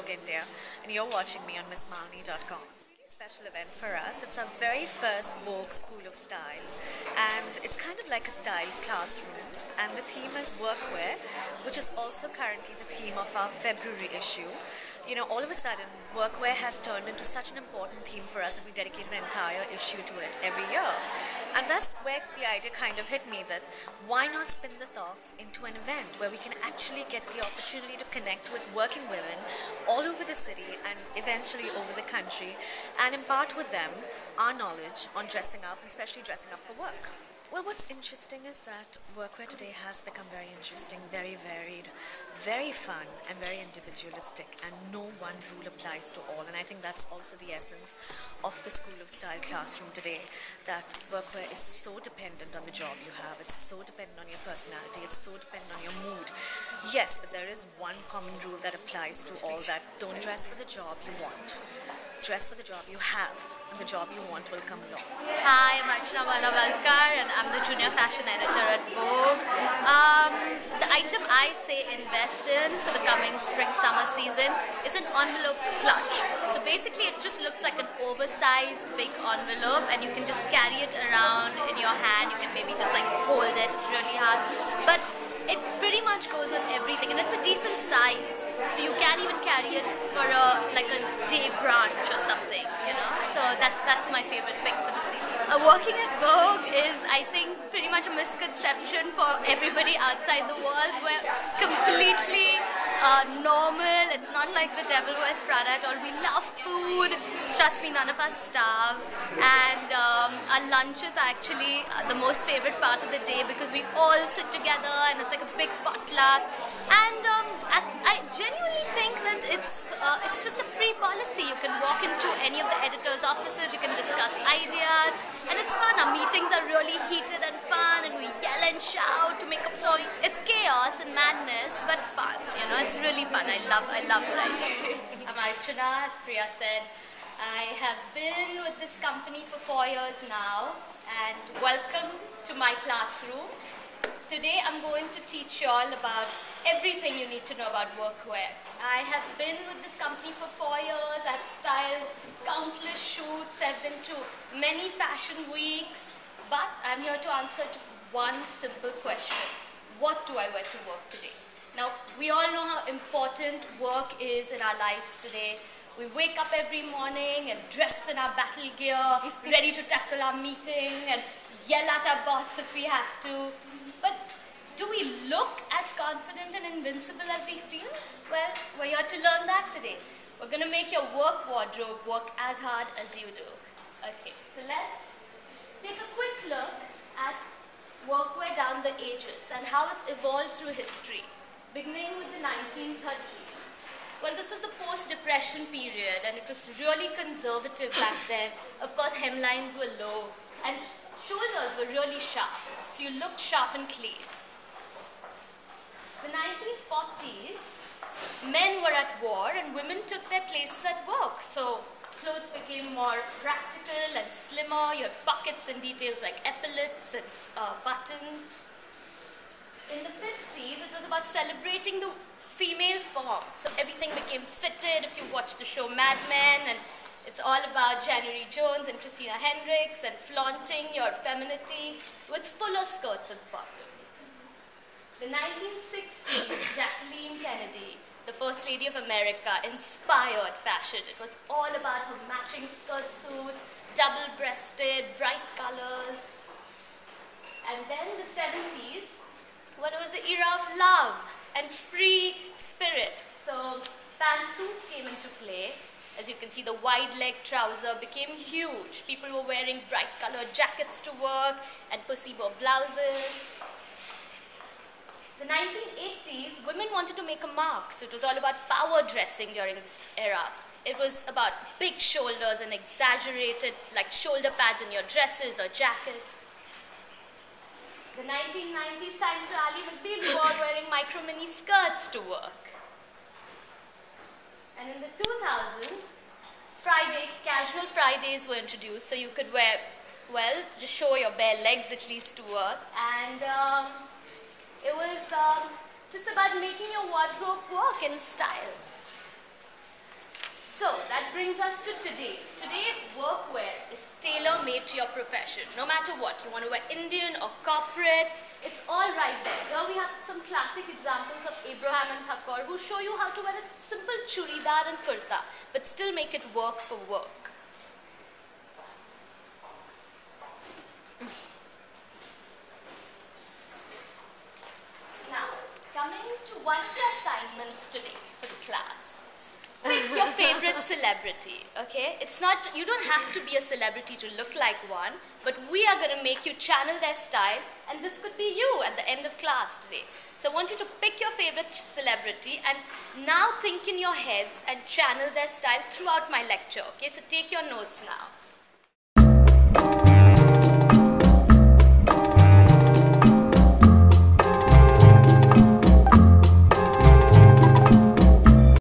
Vogue India, and you're watching me on MissMalini.com. Special event for us. It's our very first Vogue School of Style, and it's kind of like a style classroom, and the theme is workwear, which is also currently the theme of our February issue. You know, all of a sudden, workwear has turned into such an important theme for us that we dedicate an entire issue to it every year. And that's where the idea kind of hit me that why not spin this off into an event where we can actually get the opportunity to connect with working women all over the city and eventually over the country and impart with them our knowledge on dressing up, and especially dressing up for work. Well, what's interesting is that workwear today has become very interesting, very varied, very fun, and very individualistic, and no one rule applies to all. And I think that's also the essence of the School of Style classroom today, that workwear is so dependent on the job you have, it's so dependent on your personality, it's so dependent on your mood. Yes, but there is one common rule that applies to all, that don't dress for the job you want. Dress for the job you have, and the job you want will come along. Hi, I'm Archana Walavalkar, and I'm the Junior Fashion Editor at Vogue. The item I say invest in for the coming spring-summer season is an envelope clutch. So basically it just looks like an oversized big envelope, and you can just carry it around in your hand. You can maybe just like hold it really hard. But it pretty much goes with everything, and it's a decent size. So you can even carry it for like a day brunch or something, you know. So that's my favorite pick for the season. Working at Vogue is, I think, pretty much a misconception for everybody outside the walls. We're completely normal. It's not like the Devil Wears Prada at all. We love food. Trust me, none of us starve. And our lunches are actually the most favorite part of the day because we all sit together and it's like a big potluck. And I genuinely think that it's just a free policy. You can walk into any of the editors' offices, you can discuss ideas, and it's fun. Our meetings are really heated and fun, and we yell and shout to make a point. It's chaos and madness, but fun. You know, it's really fun. I love what I do. I'm Archana, as Priya said. I have been with this company for 4 years now, and welcome to my classroom. Today I'm going to teach you all about everything you need to know about workwear. I have been with this company for 4 years. I've styled countless shoots. I've been to many fashion weeks. But I'm here to answer just one simple question. What do I wear to work today? Now, we all know how important work is in our lives today. We wake up every morning and dress in our battle gear, ready to tackle our meeting and yell at our boss if we have to. But do we look as confident and invincible as we feel? Well, we're here to learn that today. We're going to make your work wardrobe work as hard as you do. Okay, so let's take a quick look at workwear down the ages and how it's evolved through history, beginning with the 1930s. Well, this was the post-depression period, and it was really conservative back then. Of course, hemlines were low, and shoulders were really sharp, so you looked sharp and clean. The 1940s, men were at war and women took their places at work. So clothes became more practical and slimmer. You had pockets and details like epaulets and buttons. In the 50s, it was about celebrating the female form. So everything became fitted. If you watch the show Mad Men, and it's all about January Jones and Christina Hendricks and flaunting your femininity with fuller skirts and bottoms. The 1960s, Jacqueline Kennedy, the First Lady of America, inspired fashion. It was all about her matching skirt suits, double-breasted, bright colors. And then the 70s, well, it was the era of love and free spirit. So pantsuits came into play. As you can see, the wide-leg trouser became huge. People were wearing bright-colored jackets to work and pussy bow blouses. The 1980s, women wanted to make a mark, so it was all about power dressing during this era. It was about big shoulders and exaggerated, like shoulder pads in your dresses or jackets. The 1990s thanks to Ali McBeal, we were wearing micro-mini skirts to work. And in the 2000s, casual Fridays were introduced, so you could wear, well, just show your bare legs at least to work. And it was just about making your wardrobe work in style. So that brings us to today. Today, workwear is tailor-made to your profession. No matter what, you want to wear Indian or corporate, it's all right there. Here we have some classic examples of Abraham and Thakur who show you how to wear a simple churidar and kurta, but still make it work for work. Now, coming to one of the assignments today for the class. Pick your favorite celebrity, okay? It's not, you don't have to be a celebrity to look like one, but we are going to make you channel their style, and this could be you at the end of class today. So I want you to pick your favorite celebrity and now think in your heads and channel their style throughout my lecture, okay? So take your notes now.